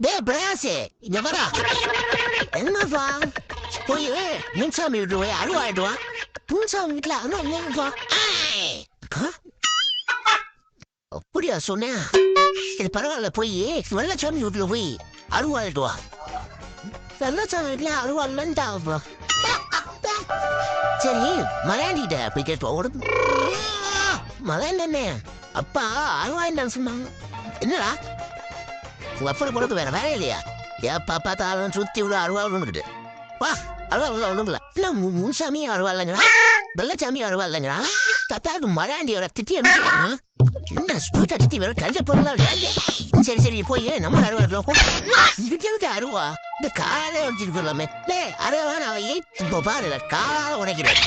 டேய் பிரகாசே இங்க வாடா. என்னப்பா போய் முன்சாமி வீட்டு போய் அருவாயிட்டு வா. முன்சாமி வீட்டுல அருவா. அப்படியா சொன்னேன். இது பரவாயில்ல, போய் வெள்ளச்சாமி வீட்டுல போய் அருவாயிட்டு வா. வெள்ளச்சாமி வீட்டுல அருவா இல்லைன்ட்டாப்பா. சரி மலையாண்டிகிட்ட போய் கேட்போம். மலையாண்ட என்ன அப்பா அருவாயின்னு சொன்னாங்க. என்னடா உங்க அப்படி போறது வேற வேற இல்லையா? ஏப்பா பார்த்தாலும் சுத்தி விட அருவாள் வந்துட்டு வா. அருவா ஒண்ணும் இல்ல. இல்ல முன்சாமி அருவா இல்லைங்கிறா, வெள்ளச்சாமி அருவா இல்லைங்கிறா. தத்தாது மலையாண்டியோட திட்டி என்ன ஸ்பீட்டா திட்டி வேற கஞ்ச பொருள். சரி சரி போய் நம்ம அருவா இதுக்கு அருவா இந்த காலை வச்சுட்டு போடலாமே. அருவா நான் இப்போ பாரு காலை உடைக்கிறேன்.